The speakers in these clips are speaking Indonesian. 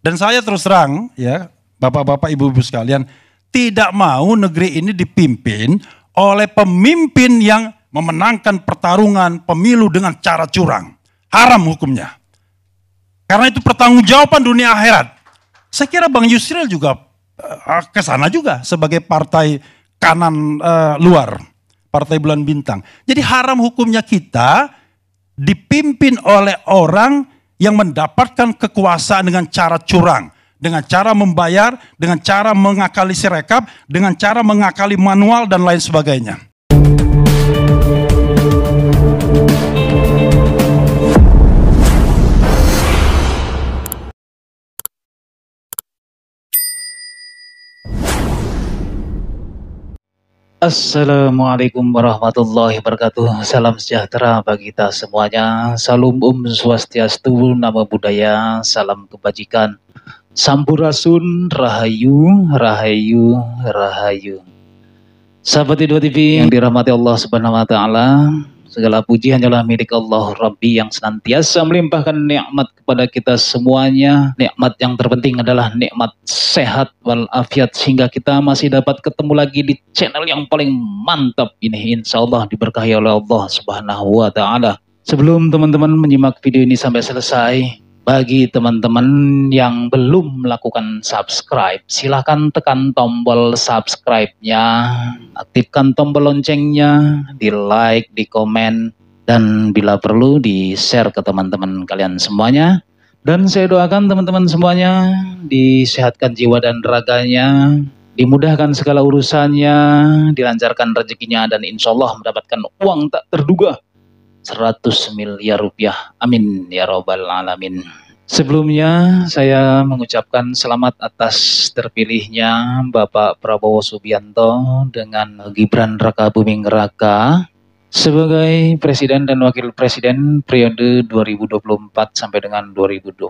Dan saya terus terang ya, bapak-bapak, ibu-ibu sekalian, tidak mau negeri ini dipimpin oleh pemimpin yang memenangkan pertarungan pemilu dengan cara curang. Haram hukumnya. Karena itu pertanggungjawaban dunia akhirat. Saya kira Bang Yusril juga ke sana juga sebagai partai kanan luar, partai bulan bintang. Jadi haram hukumnya kita dipimpin oleh orang yang mendapatkan kekuasaan dengan cara curang, dengan cara membayar, dengan cara mengakali sirekap, dengan cara mengakali manual dan lain sebagainya. Assalamualaikum warahmatullahi wabarakatuh. Salam sejahtera bagi kita semuanya. Salam Swastiastu, Namo Buddhaya, salam kebajikan. Sampurasun, Rahayu, Rahayu, Rahayu. Sahabat Idwa TV yang dirahmati Allah Subhanahu wa Ta'ala, segala puji hanyalah milik Allah Rabbi yang senantiasa melimpahkan nikmat kepada kita semuanya. Nikmat yang terpenting adalah nikmat sehat walafiat, sehingga kita masih dapat ketemu lagi di channel yang paling mantap ini. Insya Allah diberkahi oleh Allah Subhanahu wa Ta'ala. Sebelum teman-teman menyimak video ini sampai selesai, bagi teman-teman yang belum melakukan subscribe, silahkan tekan tombol subscribe-nya, aktifkan tombol loncengnya, di like, di komen, dan bila perlu di share ke teman-teman kalian semuanya. Dan saya doakan teman-teman semuanya disehatkan jiwa dan raganya, dimudahkan segala urusannya, dilancarkan rezekinya, dan insya Allah mendapatkan uang tak terduga 100 miliar rupiah. Amin ya robbal alamin. Sebelumnya saya mengucapkan selamat atas terpilihnya Bapak Prabowo Subianto dengan Gibran Raka Buming Raka sebagai Presiden dan Wakil Presiden periode 2024 sampai dengan 2029.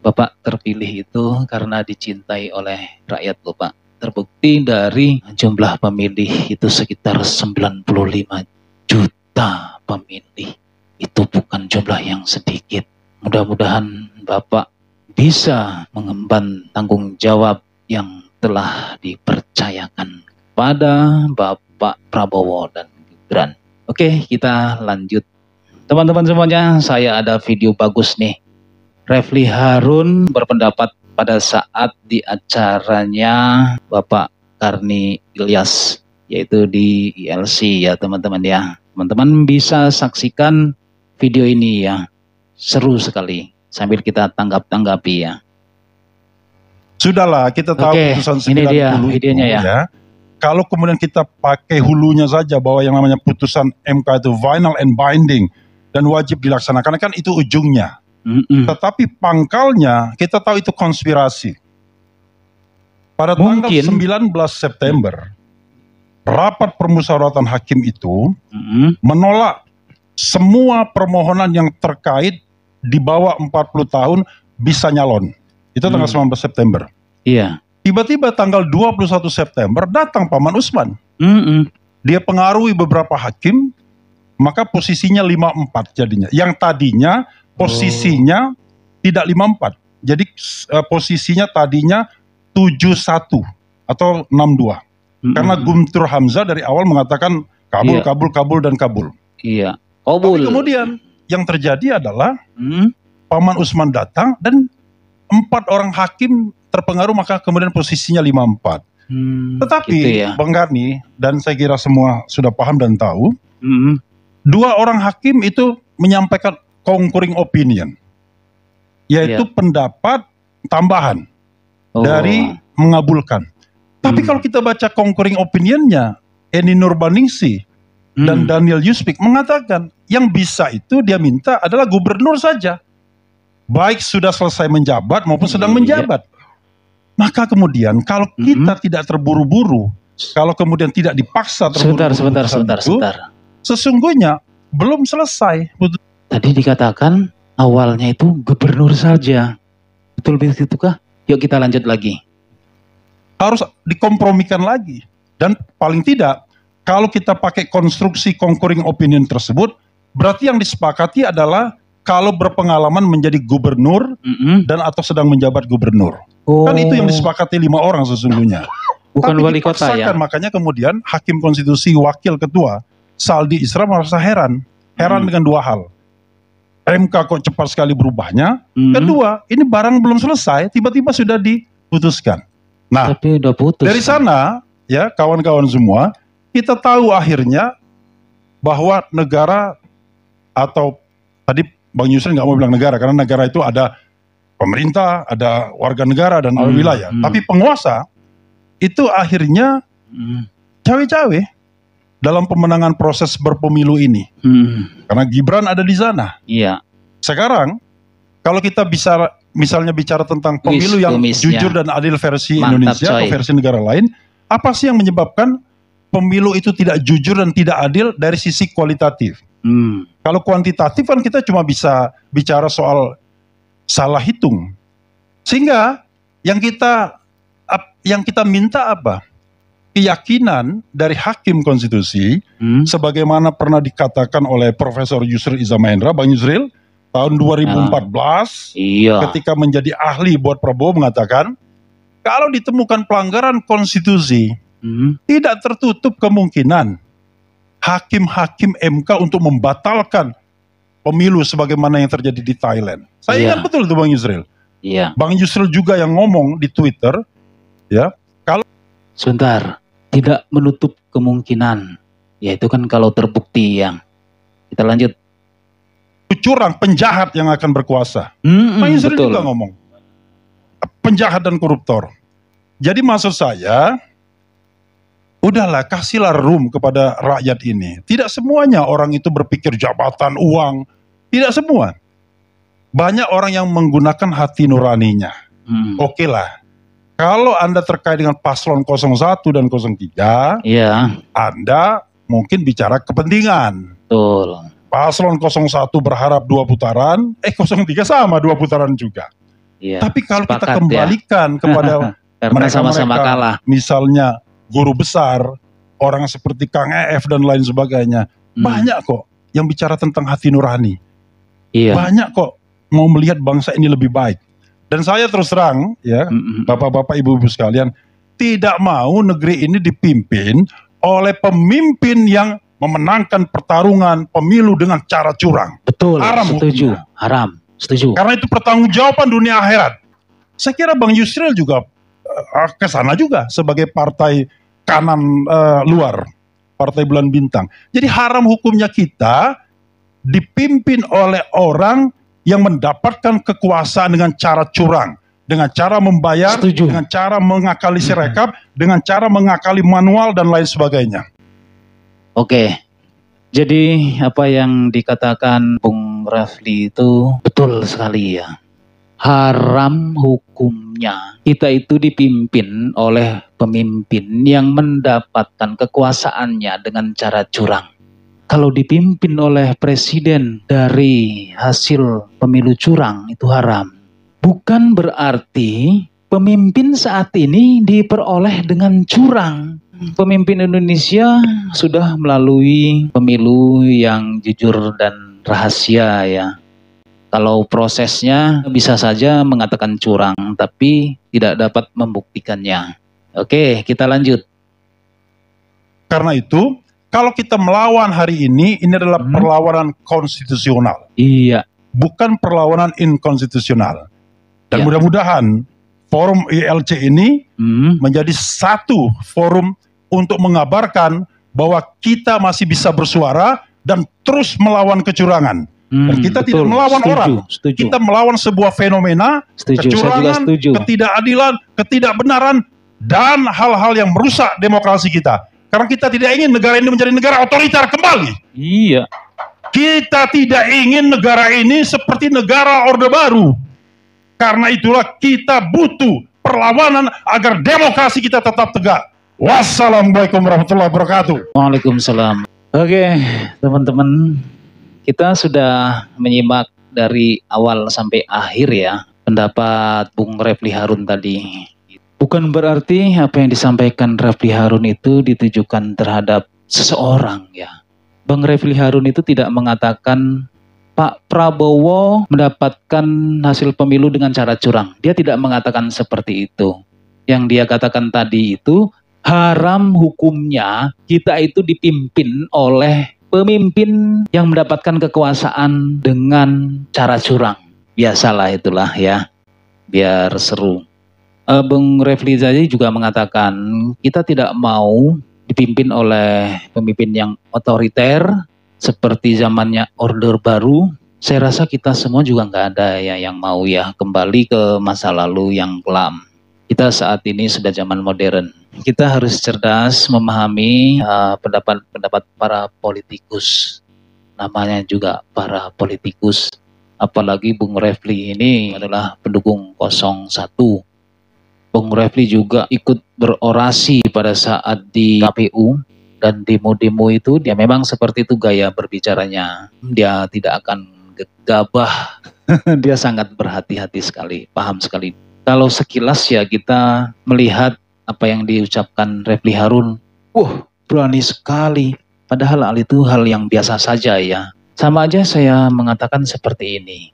Bapak terpilih itu karena dicintai oleh rakyat loh Pak. Terbukti dari jumlah pemilih itu sekitar 95 juta pemilih. Itu bukan jumlah yang sedikit. Mudah-mudahan Bapak bisa mengemban tanggung jawab yang telah dipercayakan kepada Bapak Prabowo dan Gibran. Oke, kita lanjut. Teman-teman semuanya, saya ada video bagus nih. Refli Harun berpendapat pada saat di acaranya Bapak Karni Ilyas, yaitu di ILC ya teman-teman ya. Teman-teman bisa saksikan video ini ya, seru sekali, sambil kita tanggap-tanggapi ya. Sudahlah, kita tahu putusan 90 ini dia videonya ya. Kalau kemudian kita pakai hulunya saja bahwa yang namanya putusan MK itu final and binding dan wajib dilaksanakan, kan itu ujungnya. Tetapi pangkalnya kita tahu itu konspirasi. Pada tanggal 19 September, rapat permusyawaratan hakim itu menolak semua permohonan yang terkait di bawah 40 tahun bisa nyalon. Itu tanggal 19 September. Iya. Tiba-tiba tanggal 21 September datang Paman Usman. Dia pengaruhi beberapa hakim, maka posisinya 54 jadinya. Yang tadinya posisinya tidak 54. Jadi posisinya tadinya 71 atau 62. Karena Guntur Hamzah dari awal mengatakan kabul, kabul, dan kabul. Iya. Tapi kemudian yang terjadi adalah Paman Usman datang dan 4 orang hakim terpengaruh, maka kemudian posisinya 54. Tetapi gitu ya. Bang Karni dan saya kira semua sudah paham dan tahu, 2 orang hakim itu menyampaikan concurring opinion, yaitu pendapat tambahan dari mengabulkan. Tapi kalau kita baca concurring opinionnya, Eni Nurbaningsih dan Daniel Yusmik mengatakan yang bisa itu dia minta adalah gubernur saja, baik sudah selesai menjabat maupun sedang menjabat. Maka kemudian kalau kita tidak terburu-buru, kalau kemudian tidak dipaksa terburu-buru, sebentar. Sesungguhnya belum selesai. Tadi dikatakan awalnya itu gubernur saja, betul begitu kah? Yuk kita lanjut lagi. Harus dikompromikan lagi. Dan paling tidak, kalau kita pakai konstruksi concurring opinion tersebut, berarti yang disepakati adalah kalau berpengalaman menjadi gubernur dan atau sedang menjabat gubernur. Kan itu yang disepakati 5 orang sesungguhnya. Bukan tapi wali kota ya. Makanya kemudian Hakim Konstitusi Wakil Ketua Saldi Isra merasa heran dengan 2 hal. MK kok cepat sekali berubahnya. Kedua, ini barang belum selesai, tiba-tiba sudah diputuskan. Nah, tapi udah putus. Dari sana, ya kawan-kawan semua, kita tahu akhirnya bahwa negara atau tadi Bang Yusril nggak mau bilang negara, karena negara itu ada pemerintah, ada warga negara dan ada wilayah. Tapi penguasa itu akhirnya cawe-cawe dalam pemenangan proses berpemilu ini. Karena Gibran ada di sana. Iya. Sekarang kalau kita bisa misalnya bicara tentang pemilu yang jujur dan adil versi Indonesia atau versi negara lain, apa sih yang menyebabkan pemilu itu tidak jujur dan tidak adil dari sisi kualitatif? Kalau kuantitatif kan kita cuma bisa bicara soal salah hitung. Sehingga yang kita minta apa? Keyakinan dari Hakim Konstitusi, sebagaimana pernah dikatakan oleh Profesor Yusril Iza Mahendra, Bang Yusril, tahun 2014, ketika menjadi ahli buat Prabowo mengatakan, kalau ditemukan pelanggaran konstitusi, tidak tertutup kemungkinan hakim-hakim MK untuk membatalkan pemilu sebagaimana yang terjadi di Thailand. Saya ingat betul itu Bang Yusril. Bang Yusril juga yang ngomong di Twitter, ya, kalau sebentar, tidak menutup kemungkinan, yaitu kan kalau terbukti yang kita lanjut. Curang, penjahat yang akan berkuasa. Bang Yusril juga ngomong, penjahat dan koruptor. Jadi maksud saya, udahlah kasihlah room kepada rakyat ini. Tidak semuanya orang itu berpikir jabatan, uang. Tidak semua. Banyak orang yang menggunakan hati nuraninya. Oke lah. Kalau Anda terkait dengan paslon 01 dan 03, Anda mungkin bicara kepentingan. Betul. Paslon 01 berharap 2 putaran, 03 sama 2 putaran juga. Tapi kalau kita kembalikan kepada karena sama-sama kalah. Misalnya guru besar, orang seperti Kang EF dan lain sebagainya. Banyak kok yang bicara tentang hati nurani. Banyak kok mau melihat bangsa ini lebih baik. Dan saya terus terang, ya, bapak-bapak, ibu-ibu sekalian, tidak mau negeri ini dipimpin oleh pemimpin yang memenangkan pertarungan pemilu dengan cara curang. Betul, haram setuju. Hukumnya. Haram, setuju. Karena itu pertanggungjawaban dunia akhirat. Saya kira Bang Yusril juga ke sana juga sebagai partai kanan luar, partai bulan bintang. Jadi haram hukumnya kita dipimpin oleh orang yang mendapatkan kekuasaan dengan cara curang, dengan cara membayar, dengan cara mengakali sirekap, dengan cara mengakali manual dan lain sebagainya. Oke, jadi apa yang dikatakan Bung Rafli itu betul sekali ya. Haram hukumnya kita itu dipimpin oleh pemimpin yang mendapatkan kekuasaannya dengan cara curang. Kalau dipimpin oleh presiden dari hasil pemilu curang itu haram. Bukan berarti pemimpin saat ini diperoleh dengan curang. Pemimpin Indonesia sudah melalui pemilu yang jujur dan rahasia ya. Kalau prosesnya bisa saja mengatakan curang, tapi tidak dapat membuktikannya. Oke, kita lanjut. Karena itu, kalau kita melawan hari ini adalah perlawanan konstitusional. Iya. Bukan perlawanan inkonstitusional. Dan mudah-mudahan forum ILC ini menjadi satu forum untuk mengabarkan bahwa kita masih bisa bersuara dan terus melawan kecurangan. Dan kita tidak melawan orang, kita melawan sebuah fenomena, kecurangan, ketidakadilan, ketidakbenaran, dan hal-hal yang merusak demokrasi kita. Karena kita tidak ingin negara ini menjadi negara otoriter kembali. Iya. Kita tidak ingin negara ini seperti negara Orde Baru. Karena itulah kita butuh perlawanan agar demokrasi kita tetap tegak. Wassalamualaikum warahmatullahi wabarakatuh. Waalaikumsalam. Oke, teman-teman. Kita sudah menyimak dari awal sampai akhir ya pendapat Bung Refli Harun tadi. Bukan berarti apa yang disampaikan Refli Harun itu ditujukan terhadap seseorang ya. Bang Refli Harun itu tidak mengatakan Pak Prabowo mendapatkan hasil pemilu dengan cara curang. Dia tidak mengatakan seperti itu. Yang dia katakan tadi itu haram hukumnya kita itu dipimpin oleh pemimpin yang mendapatkan kekuasaan dengan cara curang. Biasalah itulah ya, biar seru. Bung Refli tadi juga mengatakan kita tidak mau dipimpin oleh pemimpin yang otoriter seperti zamannya Orde Baru. Saya rasa kita semua juga nggak ada ya yang mau ya kembali ke masa lalu yang kelam. Kita saat ini sudah zaman modern. Kita harus cerdas memahami pendapat para politikus. Namanya juga para politikus. Apalagi Bung Refli ini adalah pendukung 01. Bung Refli juga ikut berorasi pada saat di KPU. Dan demo-demo itu dia memang seperti itu gaya berbicaranya. Dia tidak akan gegabah. Dia sangat berhati-hati sekali, paham sekali. Kalau sekilas ya kita melihat apa yang diucapkan Refli Harun. Berani sekali. Padahal hal itu hal yang biasa saja ya. Sama aja saya mengatakan seperti ini.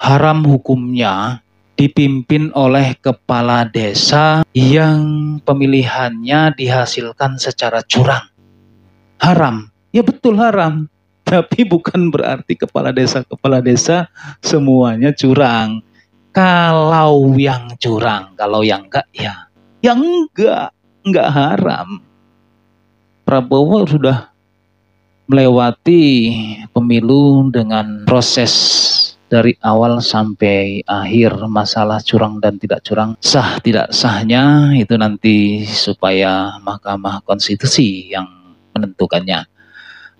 Haram hukumnya dipimpin oleh kepala desa yang pemilihannya dihasilkan secara curang. Haram, ya betul haram. Tapi bukan berarti kepala desa semuanya curang. Kalau yang curang, kalau yang enggak ya enggak haram. Prabowo sudah melewati pemilu dengan proses dari awal sampai akhir. Masalah curang dan tidak curang, sah tidak sahnya itu nanti supaya Mahkamah Konstitusi yang menentukannya.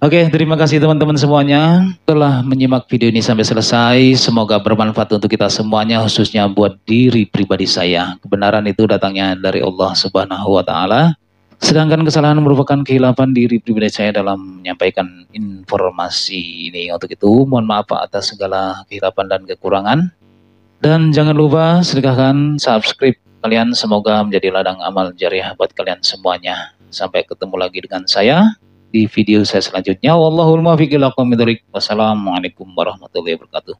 Oke, terima kasih teman-teman semuanya telah menyimak video ini sampai selesai. Semoga bermanfaat untuk kita semuanya, khususnya buat diri pribadi saya. Kebenaran itu datangnya dari Allah Subhanahu wa Ta'ala. Sedangkan kesalahan merupakan kehilapan diri pribadi saya dalam menyampaikan informasi ini. Untuk itu, mohon maaf atas segala kehilapan dan kekurangan. Dan jangan lupa sedekahkan, subscribe kalian. Semoga menjadi ladang amal jariah buat kalian semuanya. Sampai ketemu lagi dengan saya di video saya selanjutnya. Wallahul muwaffiq ila aqwamit thoriq. Wassalamualaikum warahmatullahi wabarakatuh.